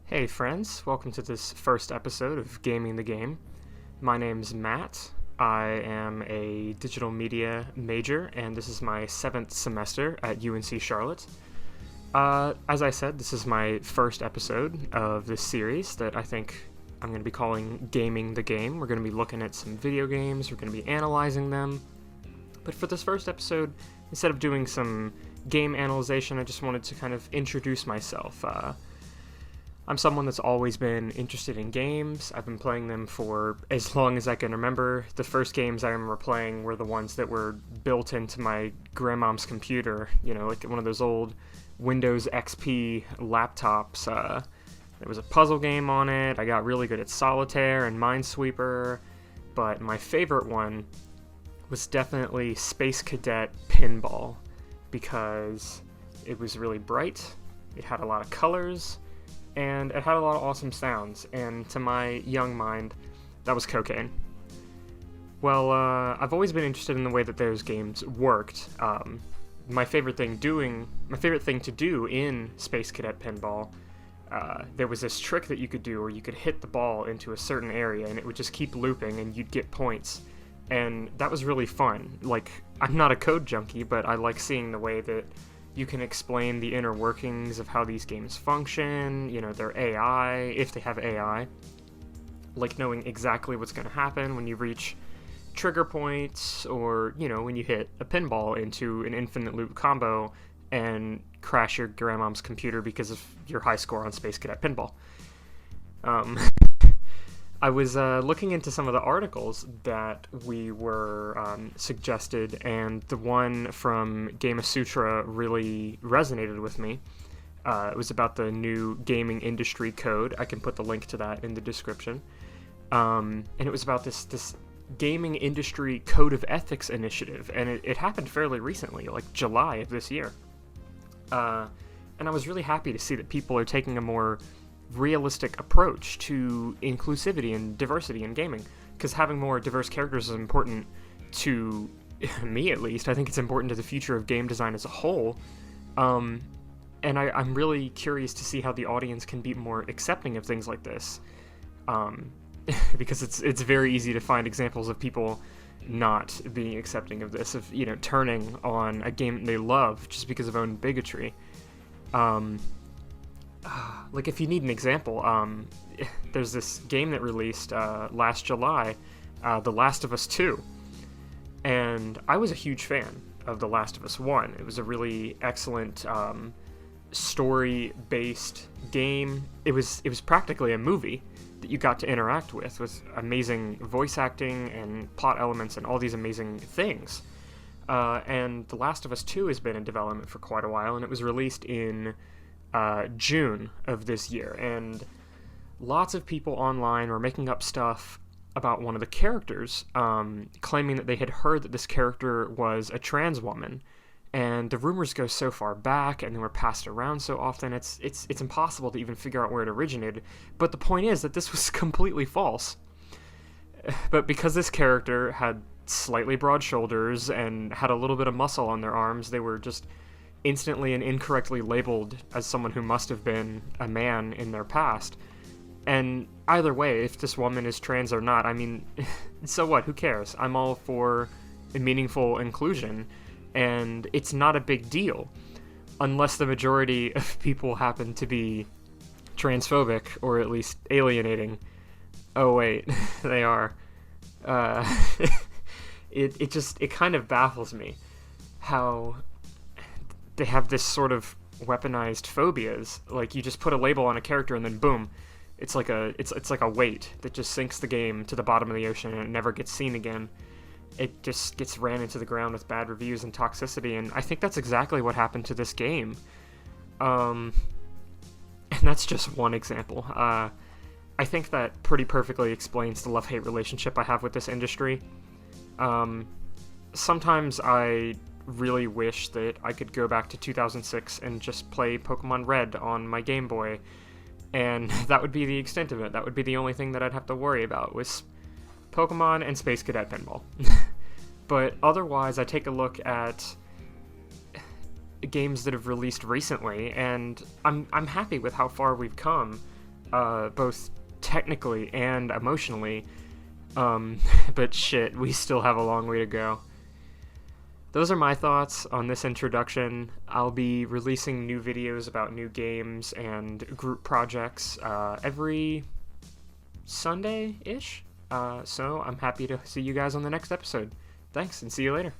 Hey friends, welcome to this first episode of Gaming the Game. My name's Matt. I am a digital media major, and this is my 7th semester at UNC Charlotte. As I said, this is my first episode of this series that I think I'm going to be calling Gaming the Game. We're going to be looking at some video games, we're going to be analyzing them. But for this first episode, instead of doing some game analyzation, I just wanted to kind of introduce myself. I'm someone that's always been interested in games. I've been playing them for as long as I can remember. The first games I remember playing were the ones that were built into my grandmom's computer, like one of those old Windows XP laptops. There was a puzzle game on it. I got really good at Solitaire and Minesweeper, but my favorite one was definitely Space Cadet Pinball because it was really bright, it had a lot of colors, and it had a lot of awesome sounds, and to my young mind, that was cocaine. Well, I've always been interested in the way that those games worked. My favorite thing to do in Space Cadet Pinball, there was this trick that you could do where you could hit the ball into a certain area, and it would just keep looping, and you'd get points. And that was really fun. Like, I'm not a code junkie, but I like seeing the way that you can explain the inner workings of how these games function, their AI, if they have AI, like knowing exactly what's going to happen when you reach trigger points, or, when you hit a pinball into an infinite loop combo and crash your grandmom's computer because of your high score on Space Cadet Pinball. I was looking into some of the articles that we were suggested, and the one from Gamasutra really resonated with me. It was about the new gaming industry code. I can put the link to that in the description. And it was about this gaming industry code of ethics initiative, and it happened fairly recently, like July of this year. And I was really happy to see that people are taking a more realistic approach to inclusivity and diversity in gaming, because having more diverse characters is important to me, at least. I think it's important to the future of game design as a whole, and I'm really curious to see how the audience can be more accepting of things like this, because it's very easy to find examples of people not being accepting of this, of turning on a game they love just because of own bigotry. Like, if you need an example, there's this game that released last July, The Last of Us 2, and I was a huge fan of The Last of Us 1. It was a really excellent story-based game. It was practically a movie that you got to interact with amazing voice acting and plot elements and all these amazing things. And The Last of Us 2 has been in development for quite a while, and it was released in June of this year, and lots of people online were making up stuff about one of the characters, claiming that they had heard that this character was a trans woman, and the rumors go so far back and they were passed around so often, it's impossible to even figure out where it originated. But the point is that this was completely false. But because this character had slightly broad shoulders and had a little bit of muscle on their arms, they were just instantly and incorrectly labeled as someone who must have been a man in their past. And either way, if this woman is trans or not, I mean, so what? Who cares? I'm all for a meaningful inclusion, and it's not a big deal, unless the majority of people happen to be transphobic, or at least alienating. Oh wait, they are. It kind of baffles me how they have this sort of weaponized phobias. Like, you just put a label on a character and then boom, it's like a weight that just sinks the game to the bottom of the ocean and it never gets seen again. It just gets ran into the ground with bad reviews and toxicity, and I think that's exactly what happened to this game. And that's just one example. I think that pretty perfectly explains the love-hate relationship I have with this industry. Sometimes I really wish that I could go back to 2006 and just play Pokemon Red on my Game Boy, and that would be the extent of it. That would be the only thing that I'd have to worry about, was Pokemon and Space Cadet Pinball. But otherwise, I take a look at games that have released recently, and I'm happy with how far we've come. both technically and emotionally. But shit, we still have a long way to go. Those are my thoughts on this introduction. I'll be releasing new videos about new games and group projects every Sunday-ish. So I'm happy to see you guys on the next episode. Thanks, and see you later.